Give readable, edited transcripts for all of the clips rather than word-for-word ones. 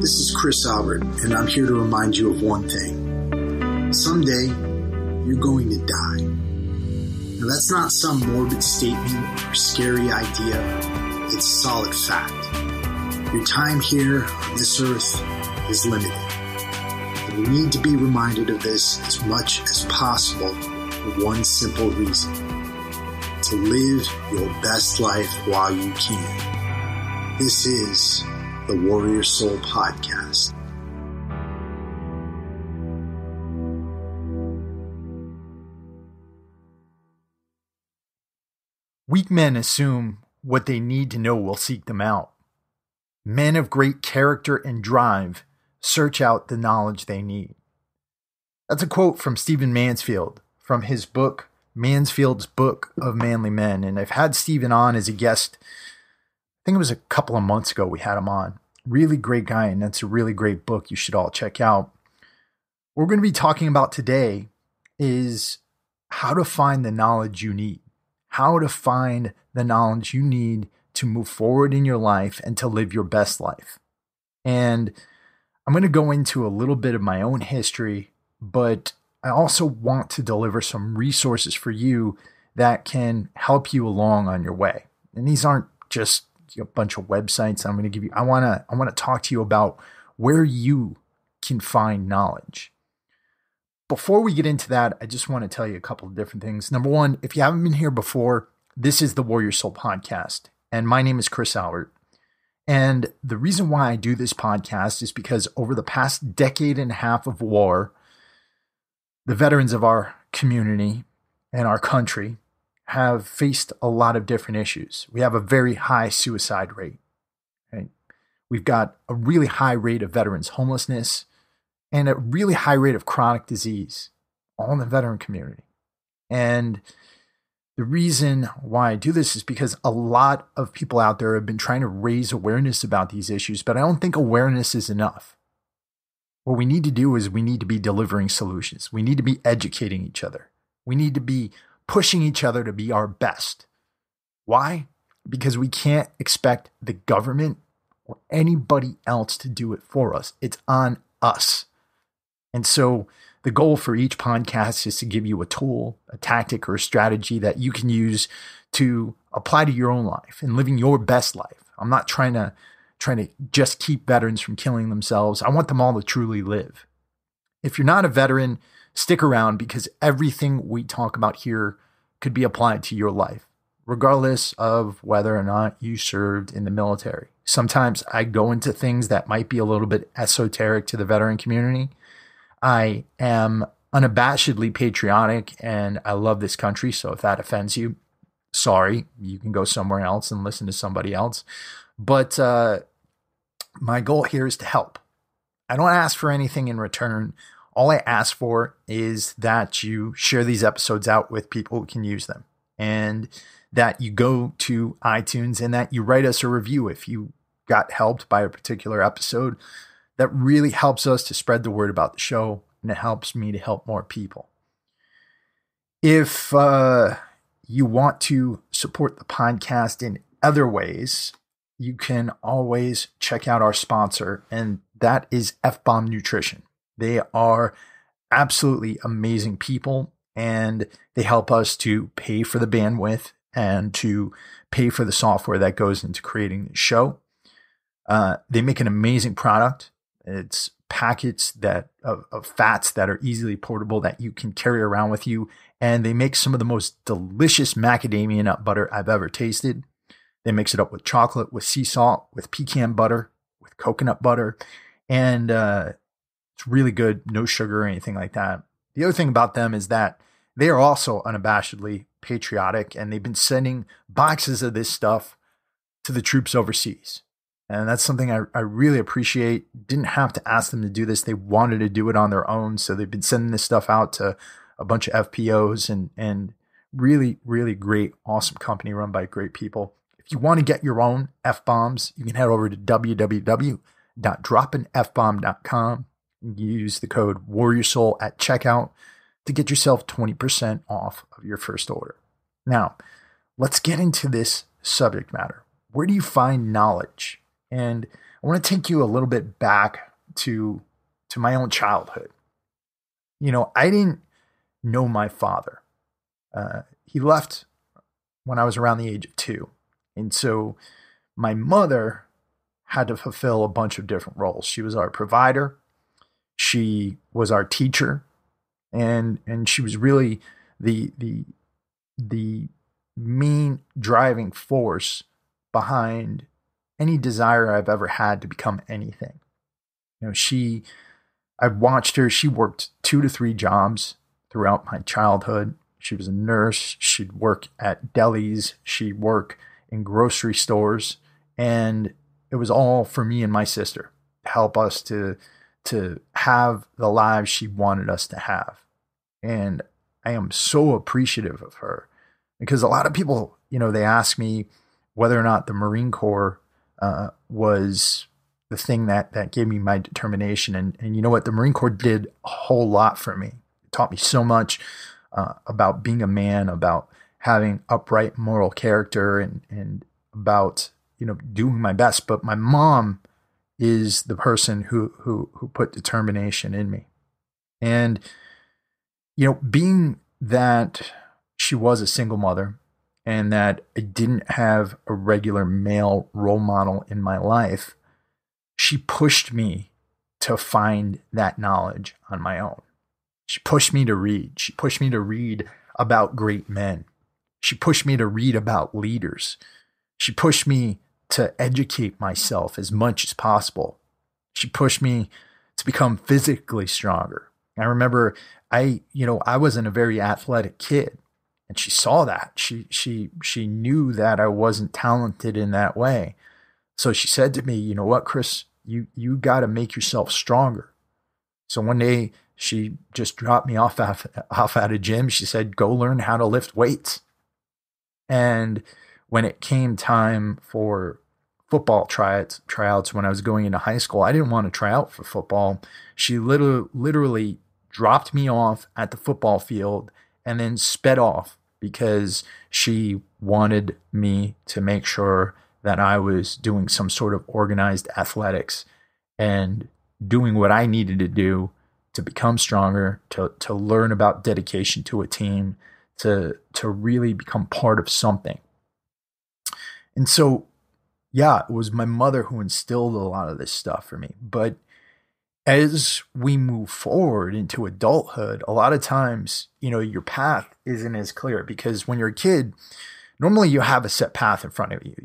This is Chris Albert, and I'm here to remind you of one thing. Someday, you're going to die. Now, that's not some morbid statement or scary idea. It's a solid fact. Your time here on this earth is limited. And you need to be reminded of this as much as possible for one simple reason. To live your best life while you can. This is the Warrior Soul Podcast. Weak men assume what they need to know will seek them out. Men of great character and drive search out the knowledge they need. That's a quote from Stephen Mansfield from his book, Mansfield's Book of Manly Men. And I've had Stephen on as a guest. I think it was a couple of months ago we had him on. Really great guy, and that's a really great book you should all check out. What we're going to be talking about today is how to find the knowledge you need. How to find the knowledge you need to move forward in your life and to live your best life. And I'm going to go into a little bit of my own history, but I also want to deliver some resources for you that can help you along on your way. And these aren't just a bunch of websites I'm going to give you. I want to talk to you about where you can find knowledge. Before we get into that, I just want to tell you a couple of different things. Number one, if you haven't been here before, this is the Warrior Soul Podcast, and my name is Chris Albert. And the reason why I do this podcast is because over the past decade and a half of war, the veterans of our community and our country have faced a lot of different issues. We have a very high suicide rate. Right? We've got a really high rate of veterans homelessness and a really high rate of chronic disease, all in the veteran community. And the reason why I do this is because a lot of people out there have been trying to raise awareness about these issues, but I don't think awareness is enough. What we need to do is we need to be delivering solutions. We need to be educating each other. We need to be pushing each other to be our best. Why? Because we can't expect the government or anybody else to do it for us. It's on us. And so the goal for each podcast is to give you a tool, a tactic, or a strategy that you can use to apply to your own life and living your best life. I'm not trying to just keep veterans from killing themselves. I want them all to truly live. If you're not a veteran, stick around because everything we talk about here could be applied to your life, regardless of whether or not you served in the military. Sometimes I go into things that might be a little bit esoteric to the veteran community. I am unabashedly patriotic and I love this country. So if that offends you, sorry, you can go somewhere else and listen to somebody else. But my goal here is to help. I don't ask for anything in return. All I ask for is that you share these episodes out with people who can use them and that you go to iTunes and that you write us a review if you got helped by a particular episode. That really helps us to spread the word about the show, and it helps me to help more people. If you want to support the podcast in other ways, you can always check out our sponsor, and that is F-Bomb Nutrition. They are absolutely amazing people, and they help us to pay for the bandwidth and to pay for the software that goes into creating the show. They make an amazing product. It's packets of fats that are easily portable that you can carry around with you. And they make some of the most delicious macadamia nut butter I've ever tasted. They mix it up with chocolate, with sea salt, with pecan butter, with coconut butter. And it's really good. No sugar or anything like that. The other thing about them is that they are also unabashedly patriotic. And they've been sending boxes of this stuff to the troops overseas. And that's something I really appreciate. Didn't have to ask them to do this. They wanted to do it on their own. So they've been sending this stuff out to a bunch of FPOs and really, really great, awesome company run by great people. If you want to get your own F-bombs, you can head over to www.droppinfbomb.com and use the code WarriorSoul at checkout to get yourself 20% off of your first order. Now, let's get into this subject matter. Where do you find knowledge? And I want to take you a little bit back to my own childhood. I didn't know my father. He left when I was around the age of 2. And so my mother had to fulfill a bunch of different roles. She was our provider. She was our teacher. And she was really the main driving force behind any desire I've ever had to become anything. I've watched her. She worked 2 to 3 jobs throughout my childhood. She was a nurse. She'd work at delis. She'd work in grocery stores. And it was all for me and my sister to help us to have the lives she wanted us to have. And I am so appreciative of her, because a lot of people, they ask me whether or not the Marine Corps was the thing that gave me my determination. And you know what? The Marine Corps did a whole lot for me. It taught me so much about being a man, about having upright moral character, and about, doing my best. But my mom is the person who put determination in me. And, being that she was a single mother and that I didn't have a regular male role model in my life, she pushed me to find that knowledge on my own. She pushed me to read. She pushed me to read about great men. She pushed me to read about leaders. She pushed me to educate myself as much as possible. She pushed me to become physically stronger. I remember I wasn't a very athletic kid, and she saw that. She knew that I wasn't talented in that way. So she said to me, "You know what, Chris, you got to make yourself stronger." So one day she just dropped me off at a gym. She said, "Go learn how to lift weights." And when it came time for football tryouts when I was going into high school, I didn't want to try out for football. She literally dropped me off at the football field and then sped off because she wanted me to make sure that I was doing some sort of organized athletics and doing what I needed to do to become stronger, to learn about dedication to a team, to really become part of something. And so, yeah, it was my mother who instilled a lot of this stuff for me. But as we move forward into adulthood, a lot of times, your path isn't as clear, because when you're a kid, normally you have a set path in front of you.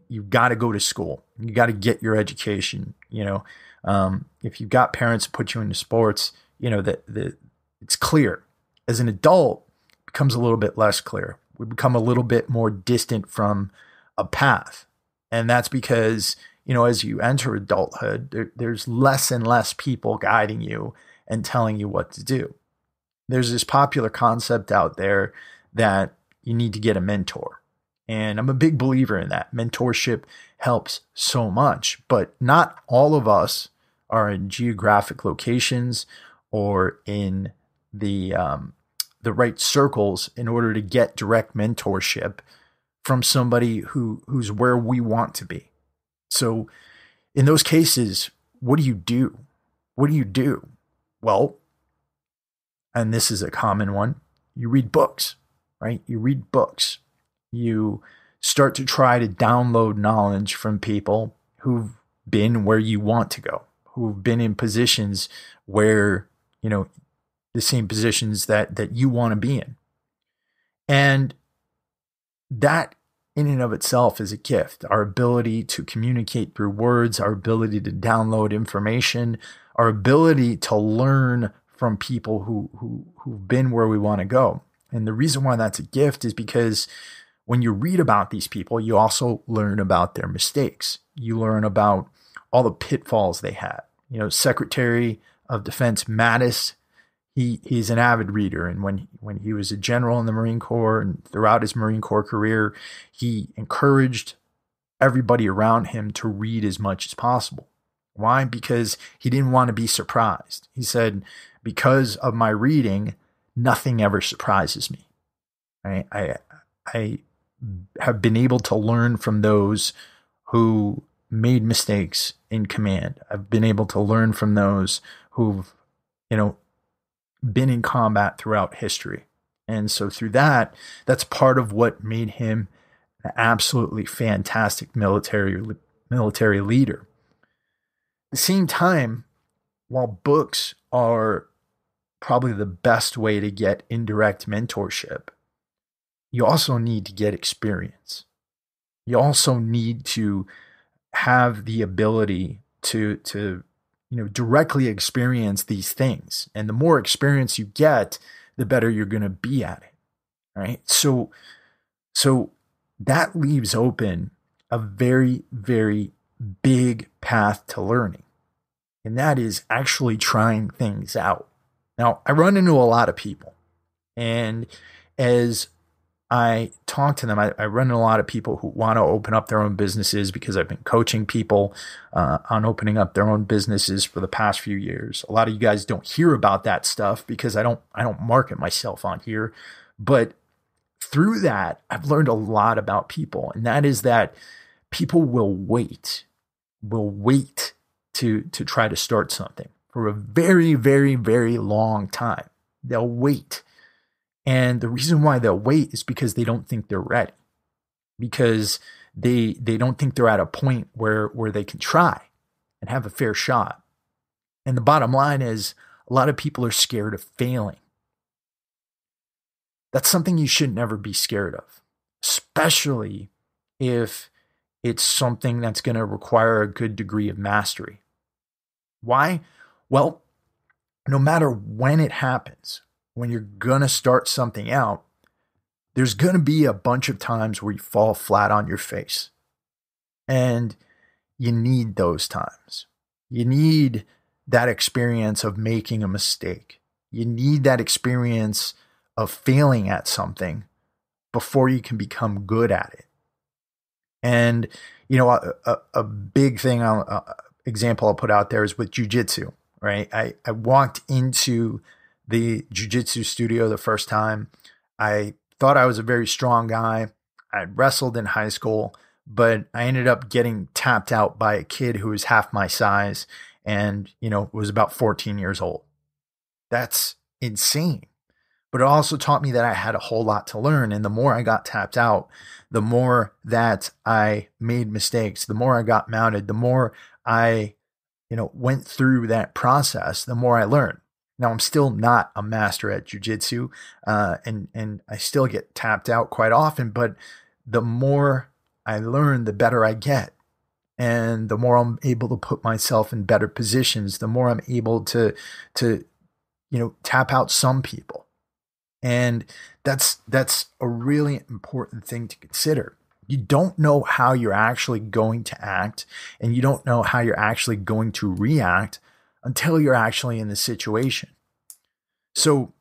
You got to go to school. You got to get your education. If you've got parents who put you into sports, that it's clear. As an adult, it becomes a little bit less clear. We become a little bit more distant from a path. And that's because, as you enter adulthood, there's less and less people guiding you and telling you what to do. There's this popular concept out there that you need to get a mentor. And I'm a big believer in that. Mentorship helps so much, but not all of us are in geographic locations or in the right circles in order to get direct mentorship from somebody who's where we want to be. So in those cases, what do you do? What do you do? Well, and this is a common one, you read books, right? You read books. You start to try to download knowledge from people who've been where you want to go, who've been in positions where, the same positions that you want to be in. And that in and of itself is a gift. Our ability to communicate through words, our ability to download information, our ability to learn from people who've been where we want to go. And the reason why that's a gift is because when you read about these people, you also learn about their mistakes. You learn about all the pitfalls they had. Secretary of Defense Mattis, he's an avid reader. And when he was a general in the Marine Corps and throughout his Marine Corps career, he encouraged everybody around him to read as much as possible. Why? Because he didn't want to be surprised. He said, because of my reading, nothing ever surprises me. I have been able to learn from those who made mistakes in command. I've been able to learn from those who've, been in combat throughout history. And so through that, that's part of what made him an absolutely fantastic military leader. At the same time, while books are probably the best way to get indirect mentorship, you also need to get experience. You also need to have the ability to directly experience these things. And the more experience you get, the better you're going to be at it. Right? So that leaves open a very, very big path to learning. And that is actually trying things out. Now, I run into a lot of people, and as I talk to them, I run into a lot of people who want to open up their own businesses because I've been coaching people on opening up their own businesses for the past few years. A lot of you guys don't hear about that stuff because I don't market myself on here. But through that, I've learned a lot about people, and that is that people will wait to try to start something for a very, very, very long time. They'll wait. And the reason why they'll wait is because they don't think they're ready, because they don't think they're at a point where they can try and have a fair shot. And the bottom line is a lot of people are scared of failing. That's something you should never be scared of, especially if it's something that's going to require a good degree of mastery. Why? Well, no matter when it happens, when you're going to start something out, there's going to be a bunch of times where you fall flat on your face. And you need those times. You need that experience of making a mistake. You need that experience of failing at something before you can become good at it. And, a big thing, example I'll put out there is with jujitsu, right? I walked into the jiu-jitsu studio the first time. I thought I was a very strong guy. I wrestled in high school, but I ended up getting tapped out by a kid who was half my size and, was about 14 years old. That's insane. But it also taught me that I had a whole lot to learn. And the more I got tapped out, the more that I made mistakes, the more I got mounted, the more I, went through that process, the more I learned. Now, I'm still not a master at jiu-jitsu, and I still get tapped out quite often, but the more I learn, the better I get. And the more I'm able to put myself in better positions, the more I'm able to tap out some people. And that's a really important thing to consider. You don't know how you're actually going to act, and you don't know how you're actually going to react until you're actually in the situation. So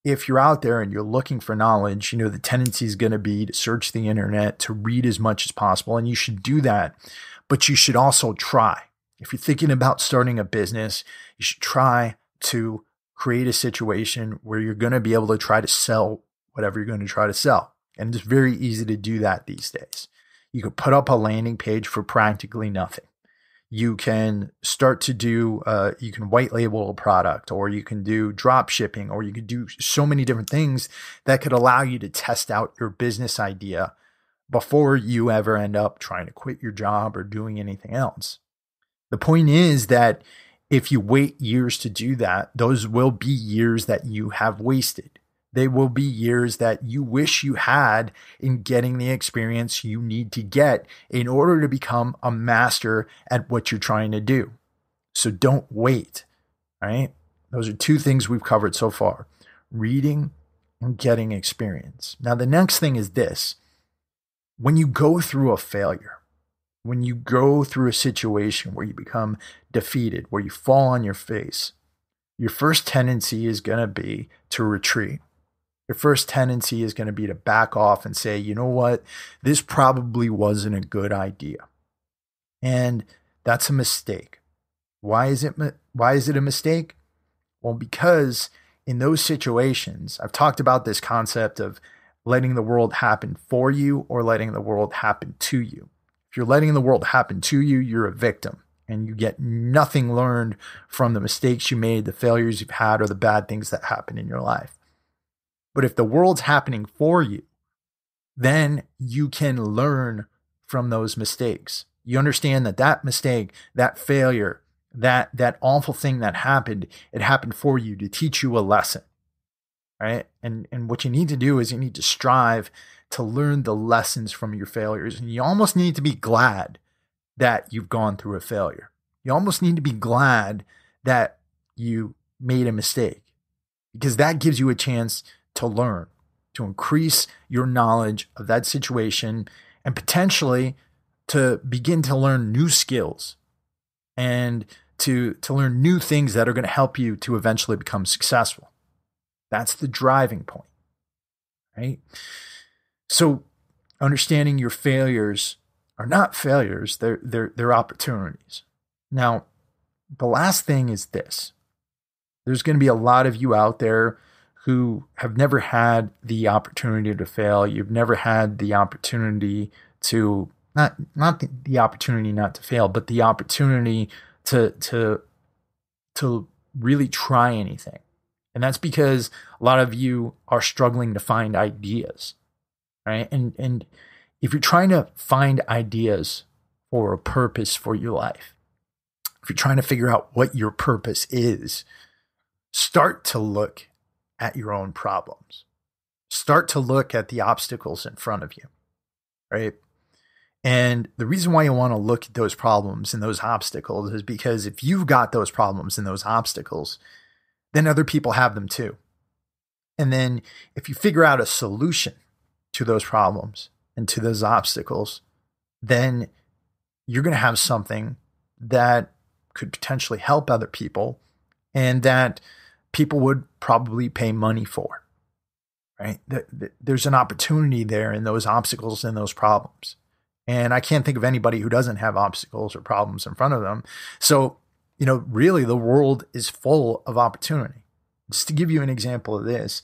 if you're out there and you're looking for knowledge, the tendency is going to be to search the internet, to read as much as possible, and you should do that. But you should also try. If you're thinking about starting a business, you should try to create a situation where you're going to be able to try to sell whatever you're going to try to sell. And it's very easy to do that these days. You could put up a landing page for practically nothing. You can start to do, you can white label a product, or you can do drop shipping, or you could do so many different things that could allow you to test out your business idea before you ever end up trying to quit your job or doing anything else. The point is that if you wait years to do that, those will be years that you have wasted. They will be years that you wish you had in getting the experience you need to get in order to become a master at what you're trying to do. So don't wait, right? Those are two things we've covered so far: reading and getting experience. Now, the next thing is this. When you go through a failure, when you go through a situation where you become defeated, where you fall on your face, your first tendency is going to be to retreat. Your first tendency is going to be to back off and say, you know what, this probably wasn't a good idea. And that's a mistake. Why is it a mistake? Well, because in those situations, I've talked about this concept of letting the world happen for you or letting the world happen to you. If you're letting the world happen to you, you're a victim and you get nothing learned from the mistakes you made, the failures you've had, or the bad things that happen in your life. But if the world's happening for you, then you can learn from those mistakes. You understand that that mistake, that failure, that awful thing that happened, it happened for you to teach you a lesson, right? And what you need to do is you need to strive to learn the lessons from your failures. And you almost need to be glad that you've gone through a failure. You almost need to be glad that you made a mistake, because that gives you a chance to learn, to increase your knowledge of that situation, and potentially to begin to learn new skills and to learn new things that are going to help you to eventually become successful. That's the driving point, right? So understanding your failures are not failures, they're opportunities. Now, the last thing is this. There's going to be a lot of you out there who have never had the opportunity to fail. You've never had the opportunity to not the opportunity not to fail, but the opportunity to really try anything. And that's because a lot of you are struggling to find ideas, right? And if you're trying to find ideas for a purpose for your life, if you're trying to figure out what your purpose is, start to look at your own problems. Start to look at the obstacles in front of you, right? And the reason why you want to look at those problems and those obstacles is because if you've got those problems and those obstacles, then other people have them too. And then if you figure out a solution to those problems and to those obstacles, then you're going to have something that could potentially help other people and that people would probably pay money for, right? There's an opportunity there in those obstacles and those problems. And I can't think of anybody who doesn't have obstacles or problems in front of them. So, really the world is full of opportunity. Just to give you an example of this,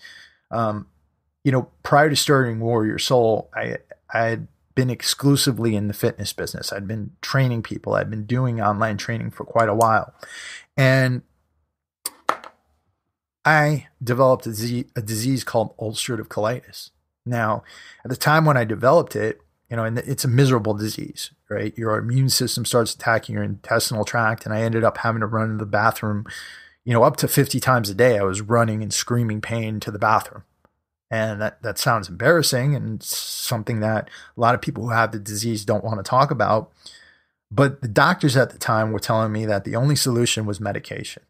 prior to starting Warrior Soul, I had been exclusively in the fitness business. I'd been training people. I'd been doing online training for quite a while. And I developed a disease called ulcerative colitis. Now, at the time when I developed it, and it's a miserable disease, right? Your immune system starts attacking your intestinal tract, and I ended up having to run to the bathroom, up to 50 times a day. I was running and screaming pain to the bathroom. And that sounds embarrassing and something that a lot of people who have the disease don't want to talk about. But the doctors at the time were telling me that the only solution was medication,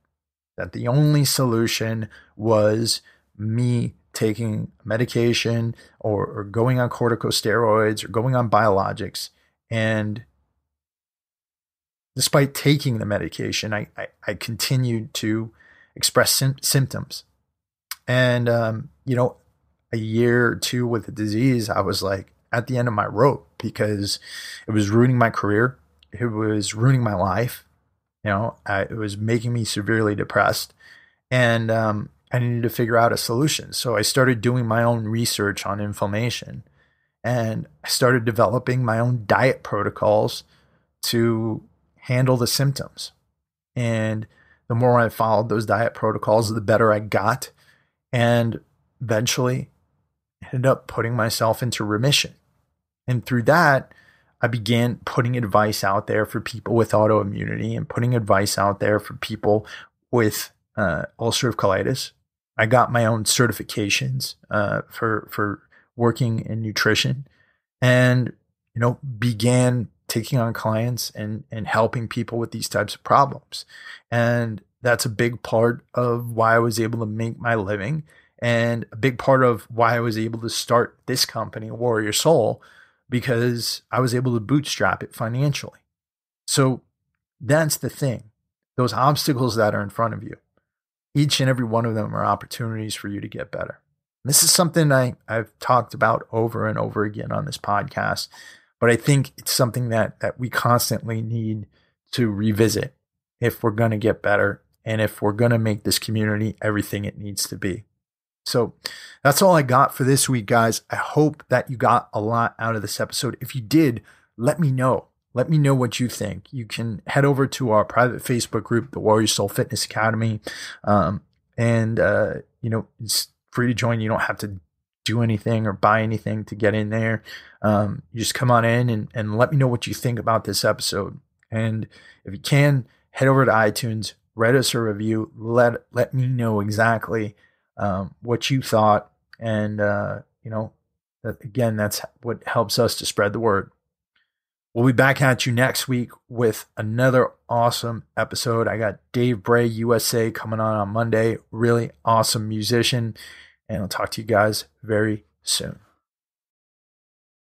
that the only solution was me taking medication or going on corticosteroids or going on biologics. And despite taking the medication, I continued to express symptoms. And, a year or two with the disease, I was like at the end of my rope because it was ruining my career. It was ruining my life. It was making me severely depressed. And I needed to figure out a solution. So I started doing my own research on inflammation. And I started developing my own diet protocols to handle the symptoms. And the more I followed those diet protocols, the better I got. And eventually ended up putting myself into remission. And through that, I began putting advice out there for people with autoimmunity and putting advice out there for people with ulcerative colitis. I got my own certifications for working in nutrition and, began taking on clients and helping people with these types of problems. And that's a big part of why I was able to make my living and a big part of why I was able to start this company, Warrior Soul, because I was able to bootstrap it financially. So that's the thing. Those obstacles that are in front of you, each and every one of them are opportunities for you to get better. This is something I've talked about over and over again on this podcast, but I think it's something that we constantly need to revisit if we're going to get better and if we're going to make this community everything it needs to be. So that's all I got for this week, guys. I hope that you got a lot out of this episode. If you did, let me know. Let me know what you think. You can head over to our private Facebook group, the Warrior Soul Fitness Academy. It's free to join. You don't have to do anything or buy anything to get in there. You just come on in and let me know what you think about this episode. And if you can, head over to iTunes, write us a review. Let me know exactly what you thought. And, again, that's what helps us to spread the word. We'll be back at you next week with another awesome episode. I got Dave Bray, USA, coming on Monday. Really awesome musician. And I'll talk to you guys very soon.